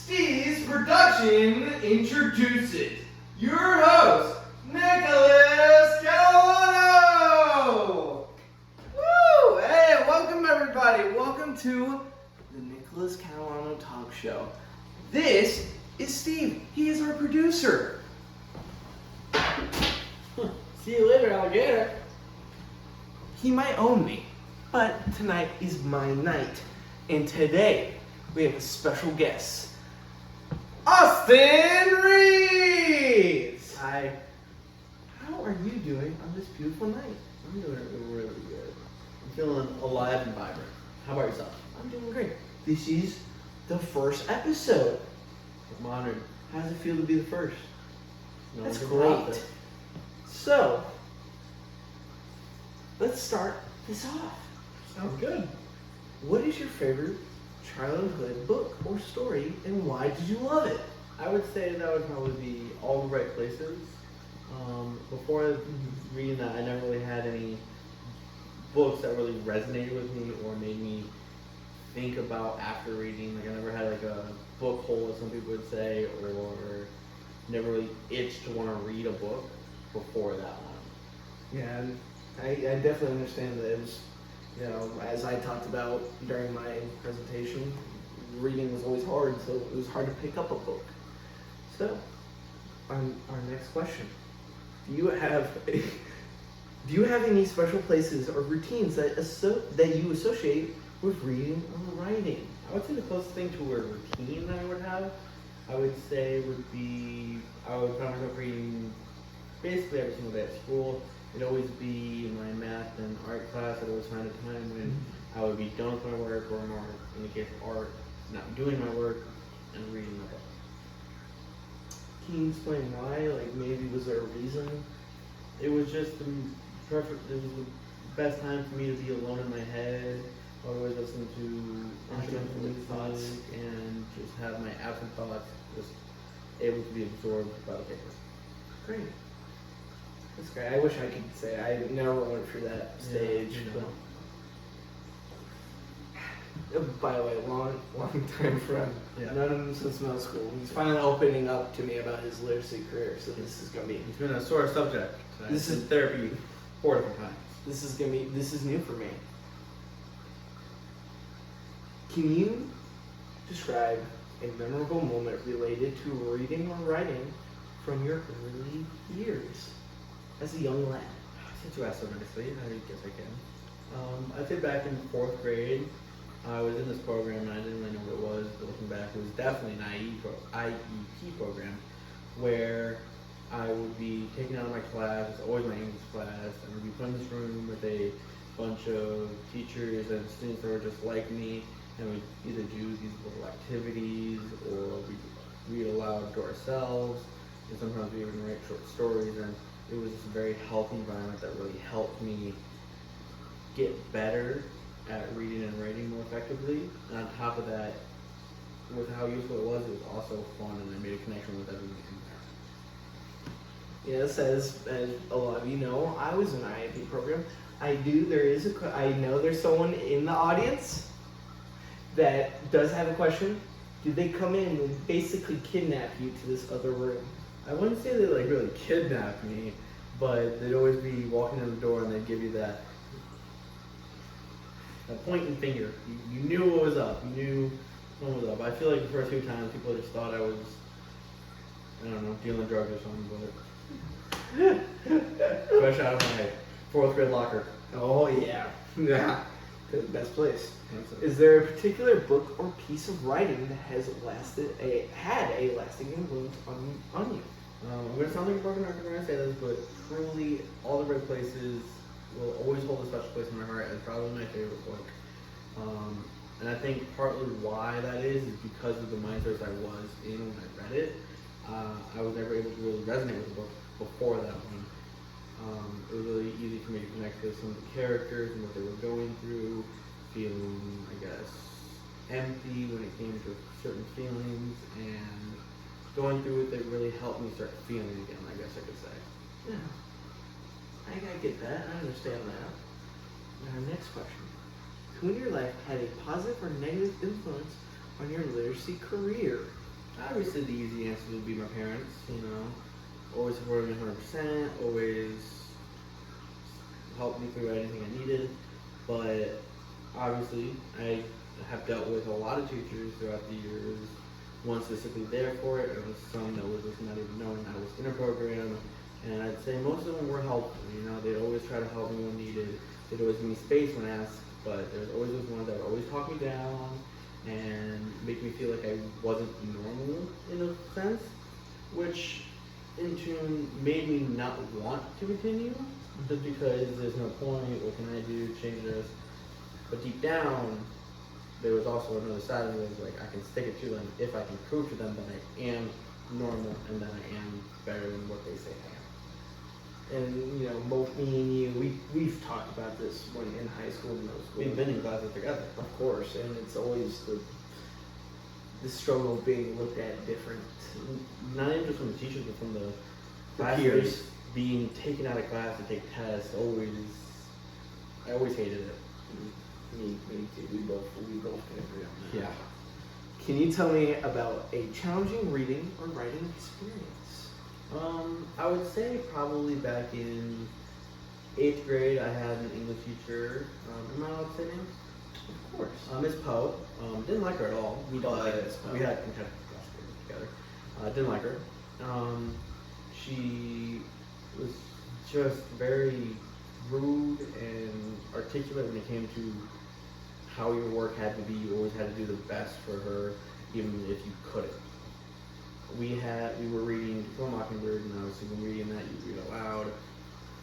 Steve's Production introduces your host, Nicholas Catalano! Woo! Hey, welcome everybody. Welcome to the Nicholas Catalano Talk Show. This is Steve. He is our producer. See you later, alligator. He might own me, but tonight is my night. And today, we have a special guest, Austin Reeves! Hi. How are you doing on this beautiful night? I'm doing really good. I'm feeling alive and vibrant. How about yourself? I'm doing great. This is the first episode. I'm honored. How does it feel to be the first? No, That's it's great. about it. So, let's start this off. Sounds good. What is your favorite childhood book or story, and why did you love it? I would say that would probably be All the Right Places. Before reading that, I never really had any books that really resonated with me or made me think about after reading. Like I never had like a book hole, as some people would say, or never really itched to want to read a book before that one. Yeah, and I definitely understand that. It was, you know, as I talked about during my presentation, reading was always hard, so it was hard to pick up a book. So, our next question: Do you have any special places or routines that you associate with reading or writing? I would say the closest thing to a routine that I would have, I would say would be, I would find myself reading basically every single day at school. It'd always be in my math and art class. I'd always find a time when I would be done with my work, or more in the case of art, not doing my work and reading my book. Can you explain why? Like, maybe was there a reason? It was just the perfect, it was the best time for me to be alone in my head. I would always listen to instrumental music and just have my absent thoughts just able to be absorbed by the paper. Great. That's great. I wish I could say I never went through that stage. Yeah, you know. But, by the way, long time friend. Yeah. Known him since middle school. He's finally opening up to me about his literacy career. So this is gonna be. It's been a sore subject. This is therapy 4 different times. This is new for me. Can you describe a memorable moment related to reading or writing from your early years as a young lad? Since you asked so nicely, I guess I can. I'd say back in 4th grade, I was in this program and I didn't really know what it was, but looking back, it was definitely an IEP program where I would be taken out of my class. It's always my English class, and I would be put in this room with a bunch of teachers and students that were just like me, and we'd either do these little activities or we'd read aloud to ourselves, and sometimes we even write short stories. And it was just a very healthy environment that really helped me get better at reading and writing more effectively. And on top of that, with how useful it was also fun, and I made a connection with everyone in there. Yes, as a lot of you know, I was in an IIP program. I know there's someone in the audience that does have a question. Did they come in and basically kidnap you to this other room? I wouldn't say they like really kidnapped me, but they'd always be walking in the door and they'd give you that pointing finger. You knew what was up. You knew what was up. I feel like the first few times people just thought I was, I don't know, dealing drugs or something, but fresh out of my 4th grade locker. Oh yeah, yeah, the best place. Is there a particular book or piece of writing that has had a lasting influence on you? I'm going to sound like a broken record when I say this, but truly, All the Right Places will always hold a special place in my heart as probably my favorite book. And I think partly why that is because of the mindset I was in when I read it. I was never able to really resonate with the book before that one. It was really easy for me to connect with some of the characters and what they were going through, feeling, I guess, empty when it came to certain feelings, and going through it, that really helped me start feeling again, I guess I could say. Yeah, I get that. I understand that. Now, next question. Who in your life had a positive or negative influence on your literacy career? Obviously, the easy answer would be my parents. Always supported me 100%. Always helped me through anything I needed. But obviously, I have dealt with a lot of teachers throughout the years. One specifically there for it, and some that was just not even knowing I was in a program. And I'd say most of them were helpful. They'd always try to help me when needed. They'd always give me space when asked. But there's always those ones that would always talk me down and make me feel like I wasn't normal in a sense, which in turn made me not want to continue, just because there's no point, what can I do to change this? But deep down, there was also another side of it, was like I can stick it to them if I can prove to them that I am normal and that I am better than what they say I am. And both me and you, we've talked about this when in high school and middle school. We've been in classes together. Of course, and it's always the struggle of being looked at different. Not even just from the teachers, but from the peers. classmates being taken out of class to take tests. I always hated it. Me too. We both can agree on that. Yeah. Can you tell me about a challenging reading or writing experience? I would say probably back in 8th grade, I had an English teacher. Am I allowed to say names? Of course. Miss Poe. Didn't like her at all. We don't like Miss Poe. We had class together. Didn't like her. She was just very rude and articulate when it came to how your work had to be. You always had to do the best for her, even if you couldn't. We were reading To Kill a Mockingbird, and obviously when reading that, you read aloud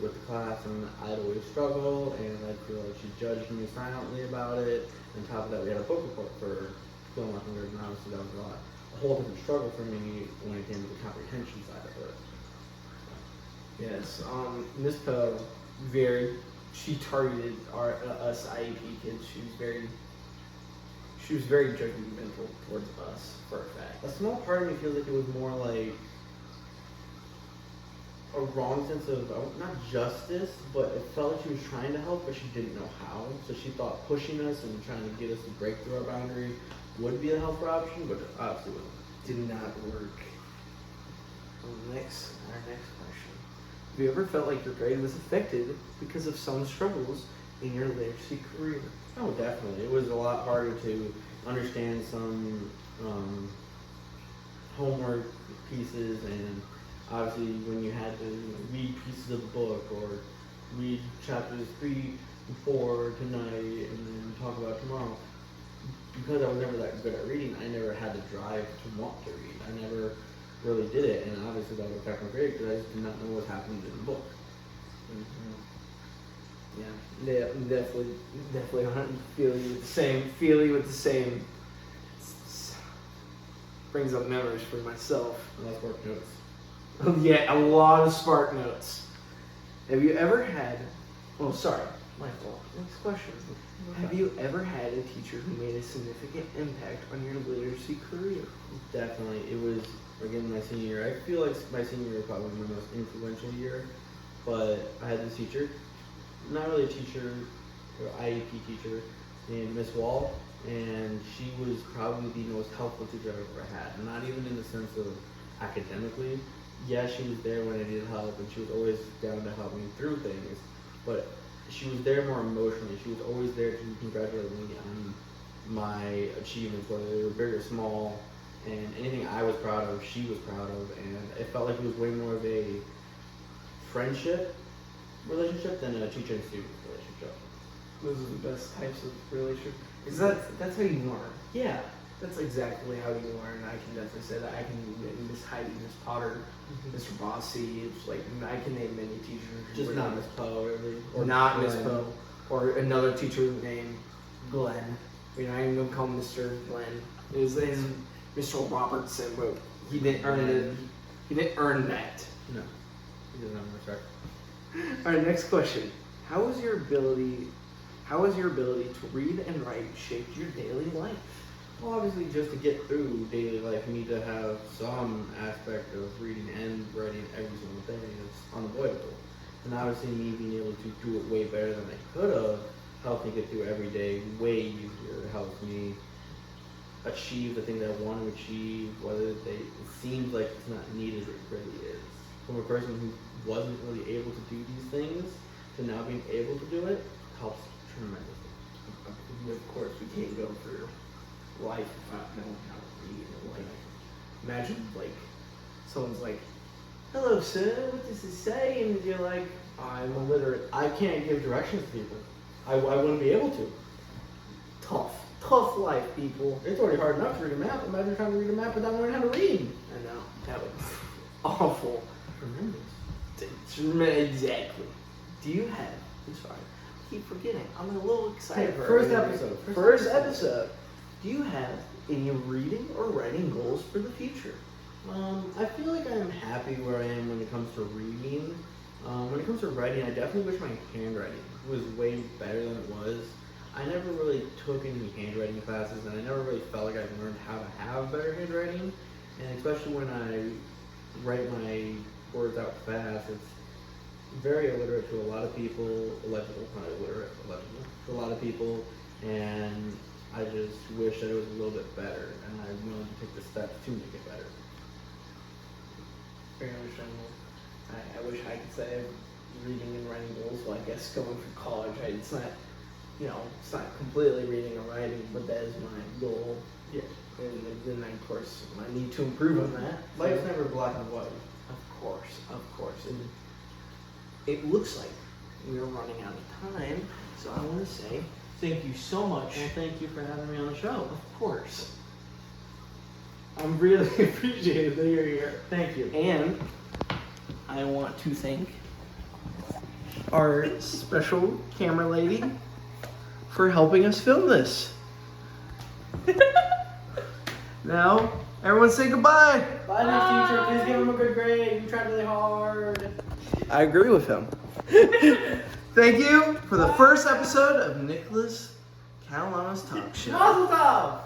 with the class, and I'd always struggle, and I'd feel like she judged me silently about it. On top of that, we had a book report for To Kill a Mockingbird, and obviously that was a whole different struggle for me when it came to the comprehension side of it. Yes. Miss Poe, she targeted us IEP kids. She was very judgmental towards us, for a fact. A small part of me feels like it was more like a wrong sense of, not justice, but it felt like she was trying to help, but she didn't know how. So she thought pushing us and trying to get us to break through our boundary would be a helpful option, but it obviously wasn't. Did not work. Our next question. Have you ever felt like your grade was affected because of some struggles in your literacy career? Oh, definitely. It was a lot harder to understand some homework pieces, and obviously when you had to read pieces of the book or read chapters 3 and 4 tonight and then talk about tomorrow. Because I was never that good at reading, I never had the drive to want to read. I never really did it, and obviously that would affect my grade because I just did not know what happened in the book. Yeah, definitely feel you with the same. Brings up memories for myself. Let's work notes. Yeah, a lot of Spark Notes. Have you ever had? Oh, sorry, my fault. Next question. Have you ever had a teacher who made a significant impact on your literacy career? Definitely. It was, again, my senior year. I feel like my senior year was probably my most influential year, but I had this teacher, not really a teacher, or IEP teacher, named Miss Wall, and she was probably the most helpful teacher I've ever had. Not even in the sense of academically. Yeah, she was there when I needed help, and she was always down to help me through things, but she was there more emotionally. She was always there to congratulate me on my achievements, whether they were big or small, and anything I was proud of, she was proud of, and it felt like it was way more of a friendship relationship than a teacher and student relationship. Those are the best types of relationships. That's how you learn. Yeah. That's exactly how you learn. I can definitely say that. I can Miss Heidi, Miss Potter, Mr. Bossy. It's like I can name many teachers. Just not Miss Poe, really. Or not Miss Poe. Or another teacher named Glenn. We're not even gonna call him Mr. Glenn. It was Mr. Robertson, but he didn't earn it. He didn't earn that. No. He doesn't have respect. All right, next question. How has your ability to read and write shaped your daily life? Well, obviously, just to get through daily life, you need to have some aspect of reading and writing every single day. It's unavoidable. And obviously, me being able to do it way better than I could have helped me get through every day way easier. It helps me achieve the thing that I want to achieve, whether it seems like it's not needed, it really is. From a person who wasn't really able to do these things to now being able to do it helps tremendously. Of course, we can't go through life without knowing how to read. Like, imagine, like, someone's like, "Hello, sir, what does it say?" And you're like, "I'm illiterate." I can't give directions to people. I wouldn't be able to. Tough life, people. It's already hard enough to read a map. Imagine trying to read a map without knowing how to read. I know, that was awful. Tremendous. Exactly. Do you have, I'm sorry, I keep forgetting, I'm a little excited. Hey, for first everything. episode. First episode. Do you have any reading or writing goals for the future? I feel like I'm happy where I am when it comes to reading. When it comes to writing, I definitely wish my handwriting was way better than it was. I never really took any handwriting classes, and I never really felt like I learned how to have better handwriting. And especially when I write my words out fast, it's very illiterate to a lot of people, illegible, not illiterate, illegible to a lot of people, and I just wish that it was a little bit better, and I'm willing to take the steps to make it better. Very understandable. I wish I could say I have reading and writing goals. Well, I guess going through college, it's not, it's not completely reading or writing, but that is my goal. Yeah. And then, of course, I need to improve on that. Life's never black and white. Of course. And it looks like we're running out of time, so I want to say thank you so much. Well, thank you for having me on the show. Of course. I'm really appreciated that you're here. Thank you. And I want to thank our special camera lady for helping us film this. Now, everyone say goodbye. Bye, dear teacher. Please give him a good grade. You tried really hard. I agree with him. Thank you for the first episode of Nicholas Catalano's Talk Show. Mazel tov!